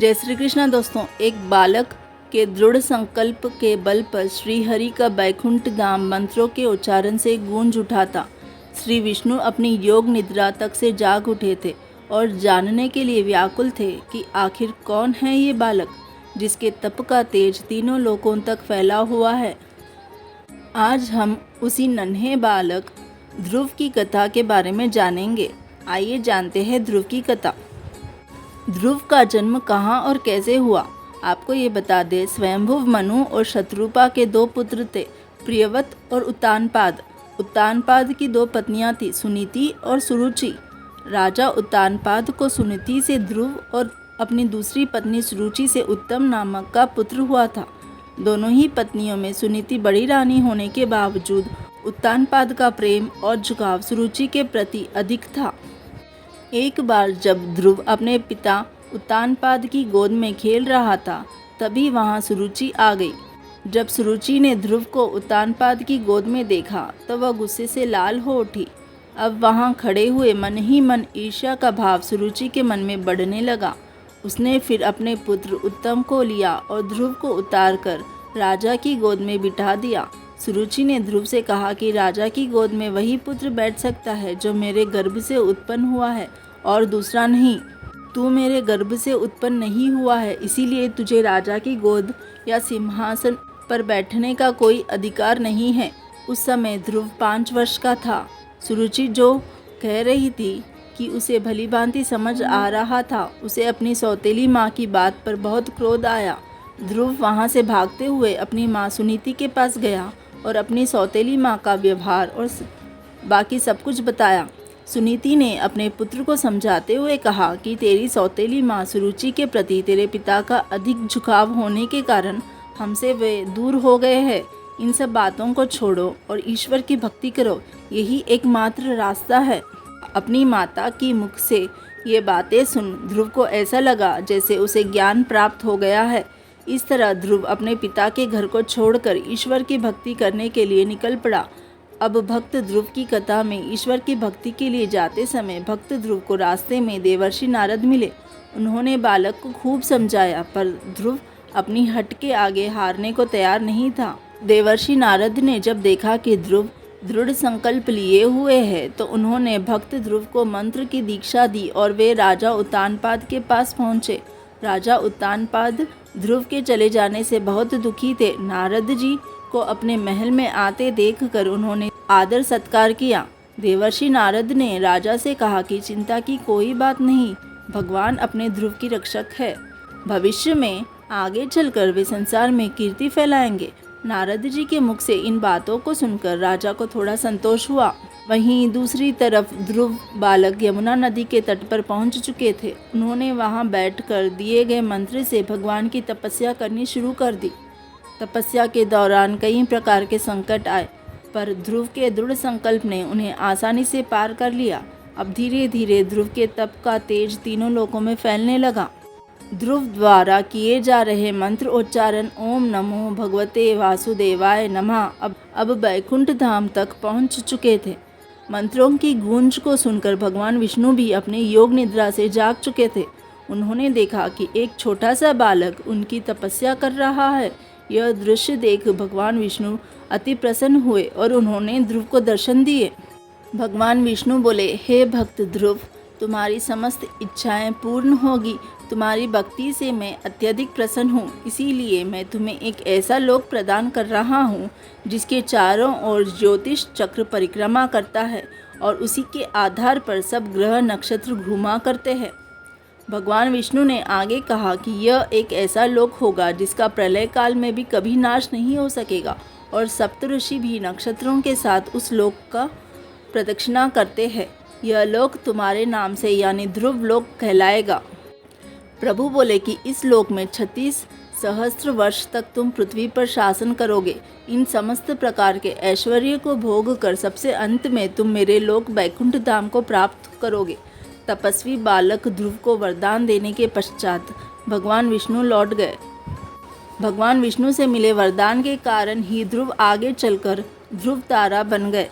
जय श्री कृष्ण दोस्तों। एक बालक के दृढ़ संकल्प के बल पर श्री हरि का बैकुंठ धाम मंत्रों के उच्चारण से गूंज उठा था। श्री विष्णु अपनी योग निद्रा तक से जाग उठे थे और जानने के लिए व्याकुल थे कि आखिर कौन है ये बालक जिसके तप का तेज तीनों लोकों तक फैला हुआ है। आज हम उसी नन्हे बालक ध्रुव की कथा के बारे में जानेंगे। आइए जानते हैं ध्रुव की कथा। ध्रुव का जन्म कहाँ और कैसे हुआ, आपको ये बता दें। स्वयंभुव मनु और शत्रुपा के दो पुत्र थे, प्रियव्रत और उत्तानपाद। उत्तानपाद की दो पत्नियां थीं, सुनीति और सुरुचि। राजा उत्तानपाद को सुनीति से ध्रुव और अपनी दूसरी पत्नी सुरुचि से उत्तम नामक का पुत्र हुआ था। दोनों ही पत्नियों में सुनीति बड़ी रानी होने के बावजूद उत्तानपाद का प्रेम और झुकाव सुरुचि के प्रति अधिक था। एक बार जब ध्रुव अपने पिता उत्तानपाद की गोद में खेल रहा था, तभी वहां सुरुचि आ गई। जब सुरुचि ने ध्रुव को उत्तानपाद की गोद में देखा तो वह गुस्से से लाल हो उठी। अब वहां खड़े हुए मन ही मन ईर्ष्या का भाव सुरुचि के मन में बढ़ने लगा। उसने फिर अपने पुत्र उत्तम को लिया और ध्रुव को उतारकर राजा की गोद में बिठा दिया। सुरुचि ने ध्रुव से कहा कि राजा की गोद में वही पुत्र बैठ सकता है जो मेरे गर्भ से उत्पन्न हुआ है और दूसरा नहीं। तू मेरे गर्भ से उत्पन्न नहीं हुआ है, इसीलिए तुझे राजा की गोद या सिंहासन पर बैठने का कोई अधिकार नहीं है। उस समय ध्रुव 5 वर्ष का था। सुरुचि जो कह रही थी कि उसे भली भांति समझ आ रहा था, उसे अपनी सौतेली माँ की बात पर बहुत क्रोध आया। ध्रुव वहाँ से भागते हुए अपनी माँ सुनीति के पास गया और अपनी सौतेली माँ का व्यवहार और बाकी सब कुछ बताया। सुनीति ने अपने पुत्र को समझाते हुए कहा कि तेरी सौतेली माँ सुरुचि के प्रति तेरे पिता का अधिक झुकाव होने के कारण हमसे वे दूर हो गए हैं। इन सब बातों को छोड़ो और ईश्वर की भक्ति करो, यही एकमात्र रास्ता है। अपनी माता की मुख से ये बातें सुन ध्रुव को ऐसा लगा जैसे उसे ज्ञान प्राप्त हो गया है। इस तरह ध्रुव अपने पिता के घर को छोड़कर ईश्वर की भक्ति करने के लिए निकल पड़ा। अब भक्त ध्रुव की कथा में ईश्वर की भक्ति के लिए जाते समय भक्त ध्रुव को रास्ते में देवर्षि नारद मिले। उन्होंने बालक को खूब समझाया, पर ध्रुव अपनी हट के आगे हारने को तैयार नहीं था। देवर्षि नारद ने जब देखा कि ध्रुव दृढ़ संकल्प लिए हुए है तो उन्होंने भक्त ध्रुव को मंत्र की दीक्षा दी और वे राजा उत्तानपाद के पास पहुँचे। राजा उत्तानपाद ध्रुव के चले जाने से बहुत दुखी थे। नारद जी को अपने महल में आते देखकर उन्होंने आदर सत्कार किया। देवर्षि नारद ने राजा से कहा कि चिंता की कोई बात नहीं, भगवान अपने ध्रुव की रक्षक है। भविष्य में आगे चलकर वे संसार में कीर्ति फैलाएंगे। नारद जी के मुख से इन बातों को सुनकर राजा को थोड़ा संतोष हुआ। वहीं दूसरी तरफ ध्रुव बालक यमुना नदी के तट पर पहुंच चुके थे। उन्होंने वहां बैठकर दिए गए मंत्र से भगवान की तपस्या करनी शुरू कर दी। तपस्या के दौरान कई प्रकार के संकट आए, पर ध्रुव के दृढ़ संकल्प ने उन्हें आसानी से पार कर लिया। अब धीरे धीरे ध्रुव के तप का तेज तीनों लोकों में फैलने लगा। ध्रुव द्वारा किए जा रहे मंत्र उच्चारण ओम नमो भगवते वासुदेवाय नमः अब बैकुंठ धाम तक पहुंच चुके थे। मंत्रों की गूंज को सुनकर भगवान विष्णु भी अपनी योग निद्रा से जाग चुके थे। उन्होंने देखा कि एक छोटा सा बालक उनकी तपस्या कर रहा है। यह दृश्य देख भगवान विष्णु अति प्रसन्न हुए और उन्होंने ध्रुव को दर्शन दिए। भगवान विष्णु बोले, हे भक्त ध्रुव, तुम्हारी समस्त इच्छाएं पूर्ण होगी। तुम्हारी भक्ति से मैं अत्यधिक प्रसन्न हूँ, इसीलिए मैं तुम्हें एक ऐसा लोक प्रदान कर रहा हूँ जिसके चारों ओर ज्योतिष चक्र परिक्रमा करता है और उसी के आधार पर सब ग्रह नक्षत्र घूमा करते हैं। भगवान विष्णु ने आगे कहा कि यह एक ऐसा लोक होगा जिसका प्रलय काल में भी कभी नाश नहीं हो सकेगा और सप्तऋषि भी नक्षत्रों के साथ उस लोक का प्रदक्षिणा करते हैं। यह लोक तुम्हारे नाम से यानी ध्रुव लोक कहलाएगा। प्रभु बोले कि इस लोक में 36 सहस्त्र वर्ष तक तुम पृथ्वी पर शासन करोगे। इन समस्त प्रकार के ऐश्वर्य को भोग कर सबसे अंत में तुम मेरे लोक बैकुंठ धाम को प्राप्त करोगे। तपस्वी बालक ध्रुव को वरदान देने के पश्चात भगवान विष्णु लौट गए। भगवान विष्णु से मिले वरदान के कारण ही ध्रुव आगे चलकर ध्रुव तारा बन गए।